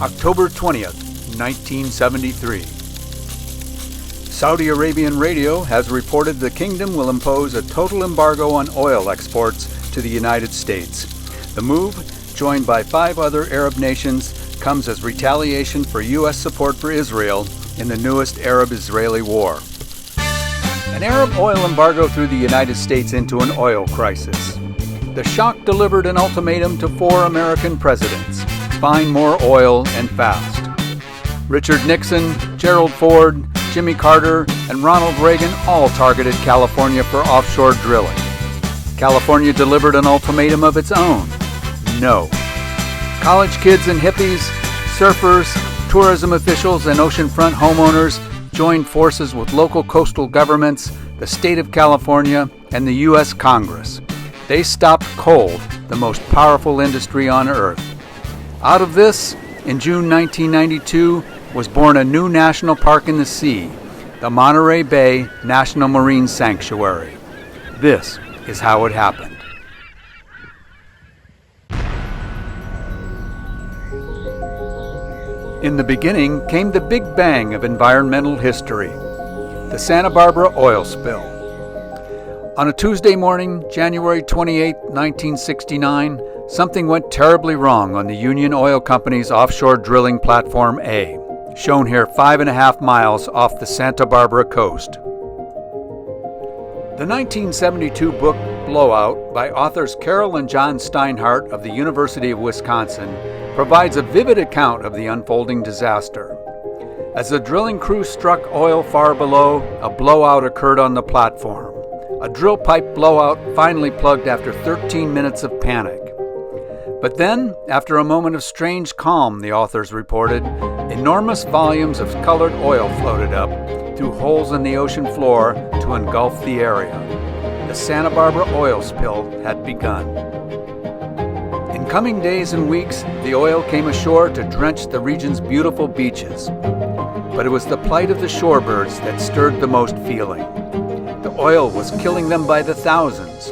October 20th, 1973. Saudi Arabian radio has reported the kingdom will impose a total embargo on oil exports to the United States. The move, joined by 5 other Arab nations, comes as retaliation for U.S. support for Israel in the newest Arab-Israeli war. An Arab oil embargo threw the United States into an oil crisis. The shock delivered an ultimatum to 4 American presidents: find more oil and fast. Richard Nixon, Gerald Ford, Jimmy Carter, and Ronald Reagan all targeted California for offshore drilling. California delivered an ultimatum of its own: no. College kids and hippies, surfers, tourism officials, and oceanfront homeowners joined forces with local coastal governments, the state of California, and the U.S. Congress. They stopped coal, the most powerful industry on Earth. Out of this, in June 1992, was born a new national park in the sea, the Monterey Bay National Marine Sanctuary. This is how it happened. In the beginning came the Big Bang of environmental history, the Santa Barbara oil spill. On a Tuesday morning, January 28, 1969, something went terribly wrong on the Union Oil Company's offshore drilling platform A, shown here 5.5 miles off the Santa Barbara coast. The 1972 book Blowout by authors Carol and John Steinhardt of the University of Wisconsin provides a vivid account of the unfolding disaster. As the drilling crew struck oil far below, a blowout occurred on the platform. A drill pipe blowout finally plugged after 13 minutes of panic. But then, after a moment of strange calm, the authors reported, enormous volumes of colored oil floated up through holes in the ocean floor to engulf the area. The Santa Barbara oil spill had begun. In coming days and weeks, the oil came ashore to drench the region's beautiful beaches. But it was the plight of the shorebirds that stirred the most feeling. The oil was killing them by the thousands.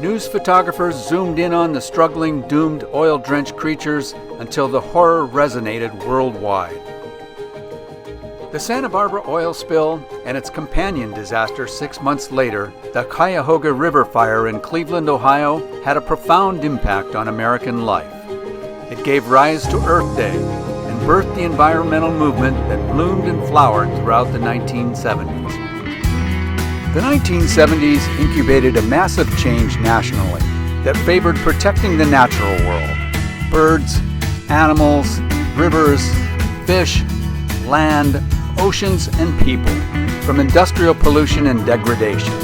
News photographers zoomed in on the struggling, doomed, oil-drenched creatures until the horror resonated worldwide. The Santa Barbara oil spill and its companion disaster 6 months later, the Cuyahoga River fire in Cleveland, Ohio, had a profound impact on American life. It gave rise to Earth Day and birthed the environmental movement that bloomed and flowered throughout the 1970s. The 1970s incubated a massive change nationally that favored protecting the natural world: birds, animals, rivers, fish, land, oceans, and people, from industrial pollution and degradation.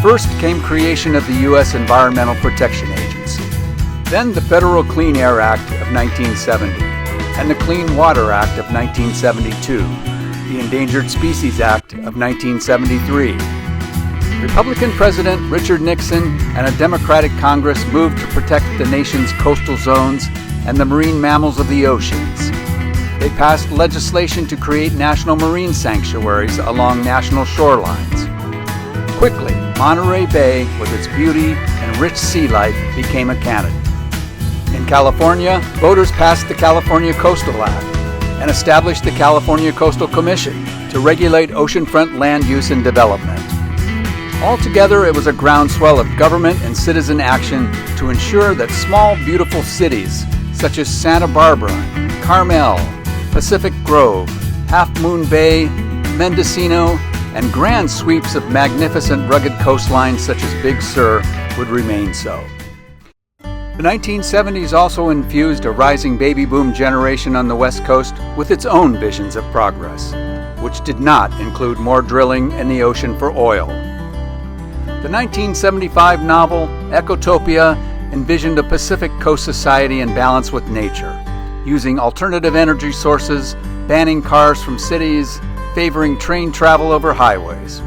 First came creation of the U.S. Environmental Protection Agency, then the Federal Clean Air Act of 1970, and the Clean Water Act of 1972, the Endangered Species Act of 1973. Republican President Richard Nixon and a Democratic Congress moved to protect the nation's coastal zones and the marine mammals of the oceans. They passed legislation to create national marine sanctuaries along national shorelines. Quickly, Monterey Bay, with its beauty and rich sea life, became a candidate. In California, voters passed the California Coastal Act and established the California Coastal Commission to regulate oceanfront land use and development. Altogether, it was a groundswell of government and citizen action to ensure that small, beautiful cities such as Santa Barbara, Carmel, Pacific Grove, Half Moon Bay, Mendocino, and grand sweeps of magnificent rugged coastlines such as Big Sur would remain so. The 1970s also infused a rising baby boom generation on the West Coast with its own visions of progress, which did not include more drilling in the ocean for oil. The 1975 novel Ecotopia envisioned a Pacific Coast society in balance with nature, using alternative energy sources, banning cars from cities, favoring train travel over highways.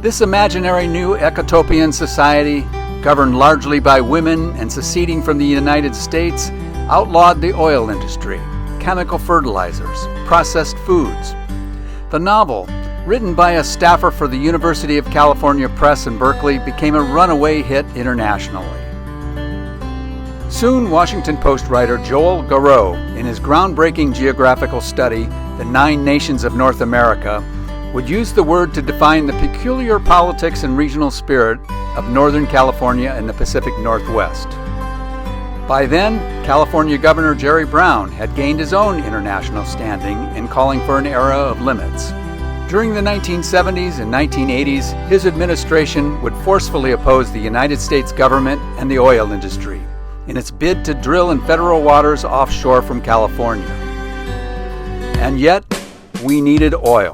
This imaginary new ecotopian society, governed largely by women and seceding from the United States, outlawed the oil industry, chemical fertilizers, processed foods. The novel, written by a staffer for the University of California Press in Berkeley, became a runaway hit internationally. Soon, Washington Post writer Joel Garreau, in his groundbreaking geographical study, The 9 Nations of North America, would use the word to define the peculiar politics and regional spirit of Northern California and the Pacific Northwest. By then, California Governor Jerry Brown had gained his own international standing in calling for an era of limits. During the 1970s and 1980s, his administration would forcefully oppose the United States government and the oil industry in its bid to drill in federal waters offshore from California. And yet, we needed oil.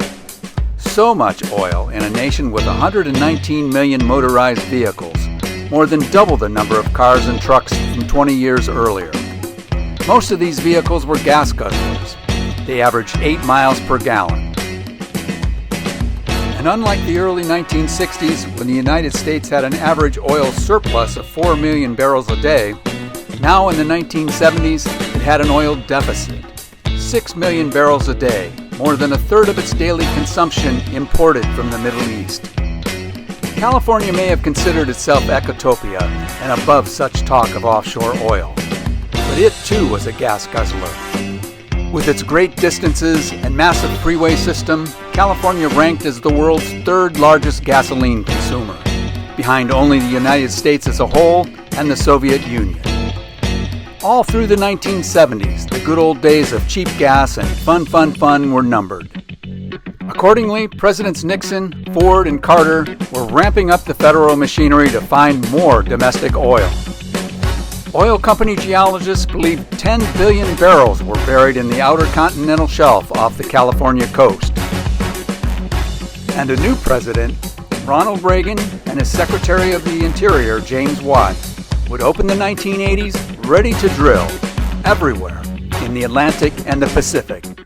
So much oil in a nation with 119 million motorized vehicles, more than double the number of cars and trucks from 20 years earlier. Most of these vehicles were gas guzzlers. They averaged 8 miles per gallon. And unlike the early 1960s, when the United States had an average oil surplus of 4 million barrels a day, now in the 1970s it had an oil deficit. 6 million barrels a day, more than a third of its daily consumption imported from the Middle East. California may have considered itself ecotopia and above such talk of offshore oil, but it too was a gas guzzler. With its great distances and massive freeway system, California ranked as the world's 3rd largest gasoline consumer, behind only the United States as a whole and the Soviet Union. All through the 1970s, the good old days of cheap gas and fun were numbered. Accordingly, Presidents Nixon, Ford, and Carter were ramping up the federal machinery to find more domestic oil. Oil company geologists believe 10 billion barrels were buried in the outer continental shelf off the California coast. And a new president, Ronald Reagan, and his Secretary of the Interior, James Watt, would open the 1980s ready to drill everywhere in the Atlantic and the Pacific. In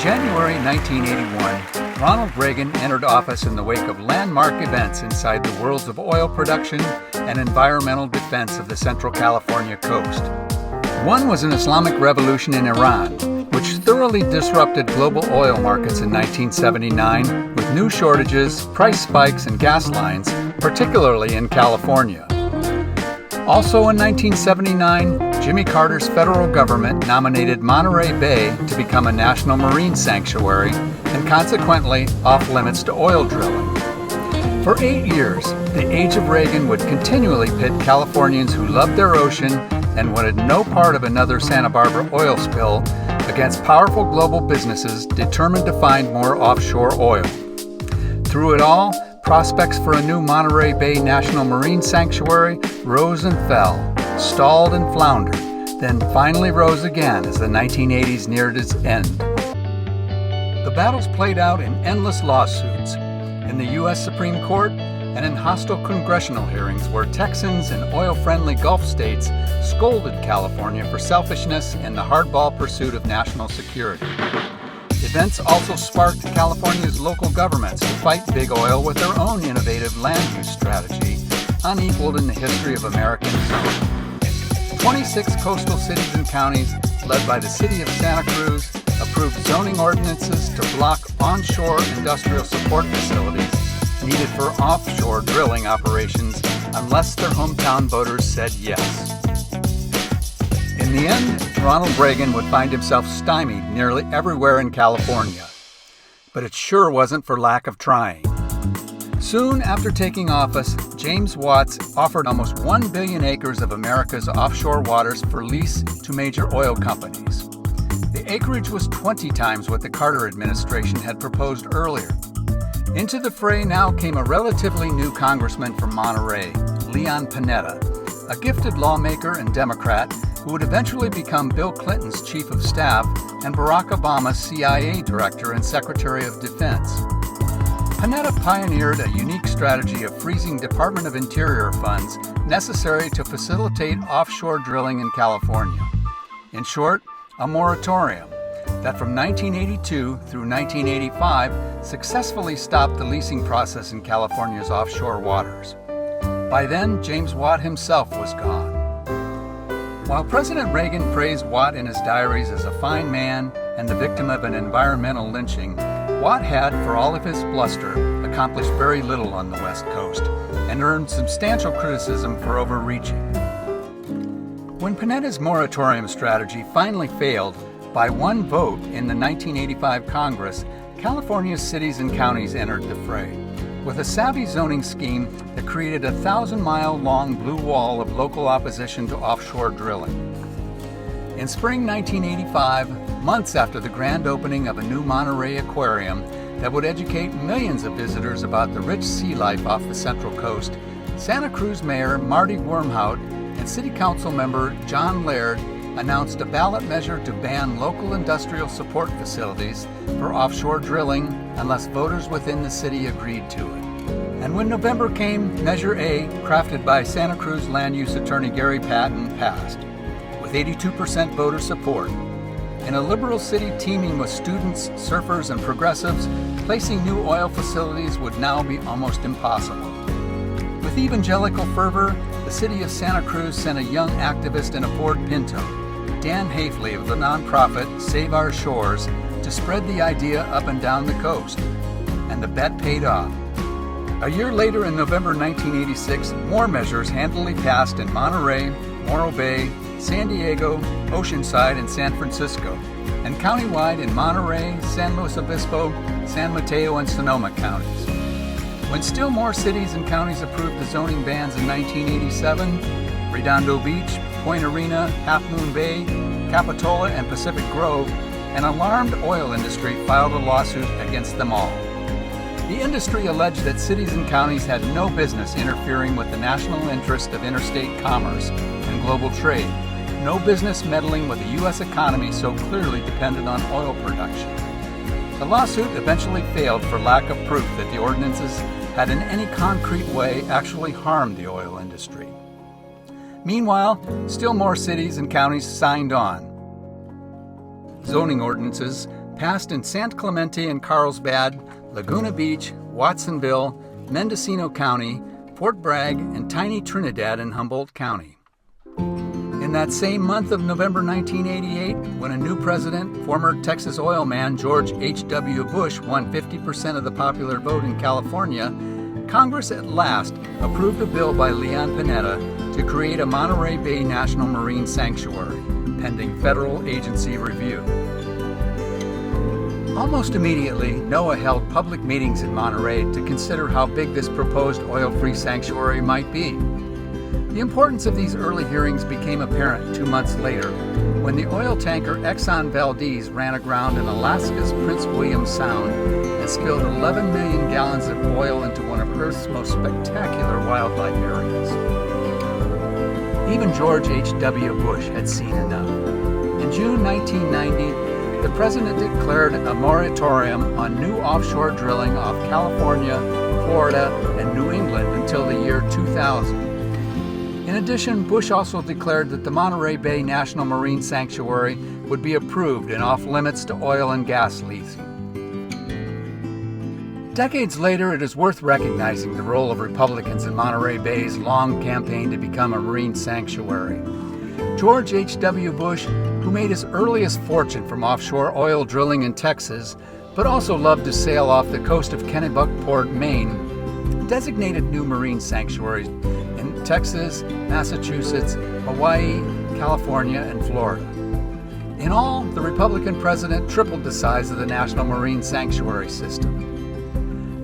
January 1981, Ronald Reagan entered office in the wake of landmark events inside the worlds of oil production and environmental defense of the Central California coast. One was an Islamic revolution in Iran, which thoroughly disrupted global oil markets in 1979 with new shortages, price spikes, and gas lines, particularly in California. Also in 1979, Jimmy Carter's federal government nominated Monterey Bay to become a national marine sanctuary and consequently off-limits to oil drilling. For 8 years, the age of Reagan would continually pit Californians who loved their ocean and wanted no part of another Santa Barbara oil spill against powerful global businesses determined to find more offshore oil. Through it all, prospects for a new Monterey Bay National Marine Sanctuary rose and fell, stalled and floundered, then finally rose again as the 1980s neared its end. The battles played out in endless lawsuits, in the U.S. Supreme Court, and in hostile congressional hearings where Texans and oil-friendly Gulf states scolded California for selfishness in the hardball pursuit of national security. Events also sparked California's local governments to fight big oil with their own innovative land use strategy, unequaled in the history of American zoning. 26 coastal cities and counties, led by the city of Santa Cruz, approved zoning ordinances to block onshore industrial support facilities needed for offshore drilling operations unless their hometown voters said yes. In the end, Ronald Reagan would find himself stymied nearly everywhere in California. But it sure wasn't for lack of trying. Soon after taking office, James Watt offered almost 1 billion acres of America's offshore waters for lease to major oil companies. The acreage was 20 times what the Carter administration had proposed earlier. Into the fray now came a relatively new congressman from Monterey, Leon Panetta, a gifted lawmaker and Democrat who would eventually become Bill Clinton's chief of staff and Barack Obama's CIA director and Secretary of Defense. Panetta pioneered a unique strategy of freezing Department of Interior funds necessary to facilitate offshore drilling in California. In short, a moratorium that from 1982 through 1985 successfully stopped the leasing process in California's offshore waters. By then, James Watt himself was gone. While President Reagan praised Watt in his diaries as a fine man and the victim of an environmental lynching, Watt had, for all of his bluster, accomplished very little on the West Coast and earned substantial criticism for overreaching. When Panetta's moratorium strategy finally failed by one vote in the 1985 Congress, California's cities and counties entered the fray, with a savvy zoning scheme that created a 1,000-mile-long blue wall of local opposition to offshore drilling. In spring 1985, months after the grand opening of a new Monterey aquarium that would educate millions of visitors about the rich sea life off the Central Coast, Santa Cruz Mayor Marty Wormhout and City Council member John Laird announced a ballot measure to ban local industrial support facilities for offshore drilling unless voters within the city agreed to it. And when November came, Measure A, crafted by Santa Cruz Land Use Attorney Gary Patton, passed, with 82% voter support. In a liberal city teeming with students, surfers, and progressives, placing new oil facilities would now be almost impossible. With evangelical fervor, the city of Santa Cruz sent a young activist in a Ford Pinto, Dan Hafley of the nonprofit Save Our Shores, to spread the idea up and down the coast. And the bet paid off. A year later, in November 1986, more measures handily passed in Monterey, Morro Bay, San Diego, Oceanside, and San Francisco, and countywide in Monterey, San Luis Obispo, San Mateo, and Sonoma counties. When still more cities and counties approved the zoning bans in 1987, Redondo Beach, Point Arena, Half Moon Bay, Capitola, and Pacific Grove, an alarmed oil industry filed a lawsuit against them all. The industry alleged that cities and counties had no business interfering with the national interest of interstate commerce and global trade, no business meddling with the U.S. economy so clearly dependent on oil production. The lawsuit eventually failed for lack of proof that the ordinances had in any concrete way actually harmed the oil industry. Meanwhile, still more cities and counties signed on. Zoning ordinances passed in San Clemente and Carlsbad, Laguna Beach, Watsonville, Mendocino County, Fort Bragg, and tiny Trinidad and Humboldt County. In that same month of November 1988, when a new president, former Texas oil man George H.W. Bush, won 50% of the popular vote in California, Congress at last approved a bill by Leon Panetta to create a Monterey Bay National Marine Sanctuary, pending federal agency review. Almost immediately, NOAA held public meetings in Monterey to consider how big this proposed oil-free sanctuary might be. The importance of these early hearings became apparent 2 months later, when the oil tanker Exxon Valdez ran aground in Alaska's Prince William Sound and spilled 11 million gallons of oil into one of Earth's most spectacular wildlife areas. Even George H.W. Bush had seen enough. In June 1990, the president declared a moratorium on new offshore drilling off California, Florida, and New England until the year 2000. In addition, Bush also declared that the Monterey Bay National Marine Sanctuary would be approved and off limits to oil and gas leasing. Decades later, it is worth recognizing the role of Republicans in Monterey Bay's long campaign to become a marine sanctuary. George H.W. Bush, who made his earliest fortune from offshore oil drilling in Texas, but also loved to sail off the coast of Kennebunkport, Maine, designated new marine sanctuaries in Texas, Massachusetts, Hawaii, California, and Florida. In all, the Republican president tripled the size of the National Marine Sanctuary System.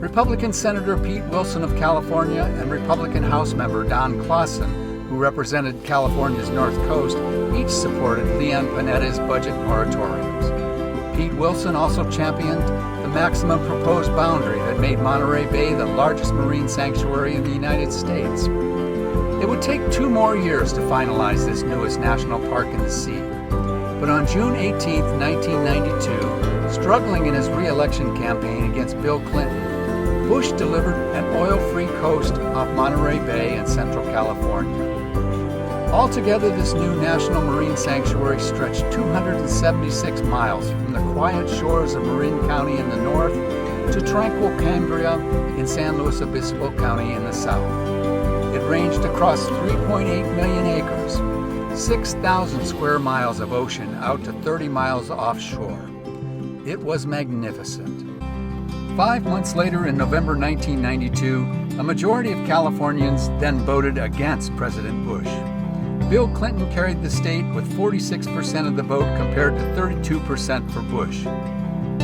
Republican Senator Pete Wilson of California and Republican House member Don Clausen, who represented California's North Coast, each supported Leon Panetta's budget moratoriums. Pete Wilson also championed the maximum proposed boundary that made Monterey Bay the largest marine sanctuary in the United States. It would take 2 more years to finalize this newest national park in the sea. But on June 18, 1992, struggling in his re-election campaign against Bill Clinton, Bush delivered an oil-free coast off Monterey Bay in Central California. Altogether, this new National Marine Sanctuary stretched 276 miles from the quiet shores of Marin County in the north to tranquil Cambria in San Luis Obispo County in the south. It ranged across 3.8 million acres, 6,000 square miles of ocean out to 30 miles offshore. It was magnificent. 5 months later, in November 1992, a majority of Californians then voted against President Bush. Bill Clinton carried the state with 46% of the vote compared to 32% for Bush.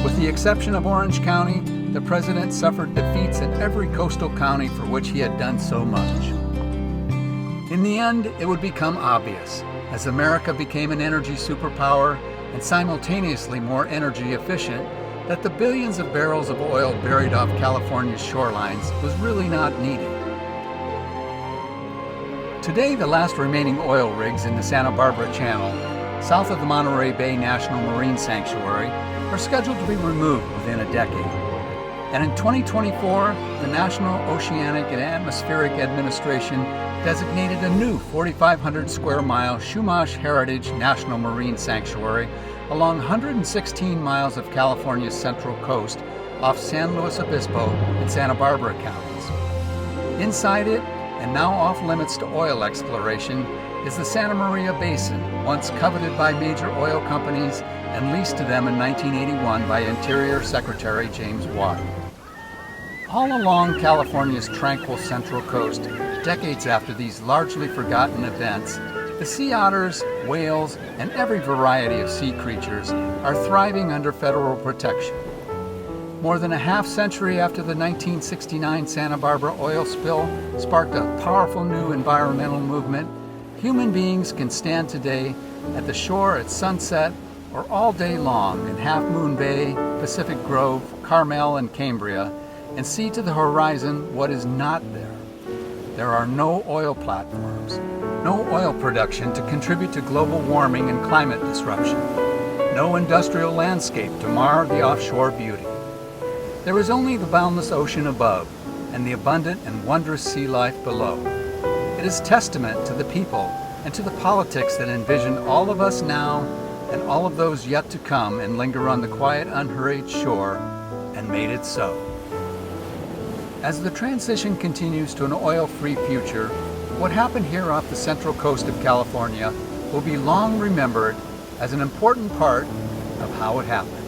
With the exception of Orange County, the president suffered defeats in every coastal county for which he had done so much. In the end, it would become obvious, as America became an energy superpower and simultaneously more energy efficient, that the billions of barrels of oil buried off California's shorelines was really not needed. Today, the last remaining oil rigs in the Santa Barbara Channel, south of the Monterey Bay National Marine Sanctuary, are scheduled to be removed within a decade. And in 2024, the National Oceanic and Atmospheric Administration designated a new 4,500 square mile Chumash Heritage National Marine Sanctuary along 116 miles of California's central coast off San Luis Obispo and Santa Barbara counties. Inside it, and now off limits to oil exploration, is the Santa Maria Basin, once coveted by major oil companies and leased to them in 1981 by Interior Secretary James Watt. All along California's tranquil central coast, decades after these largely forgotten events, the sea otters, whales, and every variety of sea creatures are thriving under federal protection. More than a half century after the 1969 Santa Barbara oil spill sparked a powerful new environmental movement, human beings can stand today at the shore at sunset or all day long in Half Moon Bay, Pacific Grove, Carmel, and Cambria, and see to the horizon what is not there. There are no oil platforms, no oil production to contribute to global warming and climate disruption, no industrial landscape to mar the offshore beauty. There is only the boundless ocean above and the abundant and wondrous sea life below. It is testament to the people and to the politics that envision all of us now and all of those yet to come and linger on the quiet, unhurried shore, and made it so. As the transition continues to an oil-free future, what happened here off the central coast of California will be long remembered as an important part of how it happened.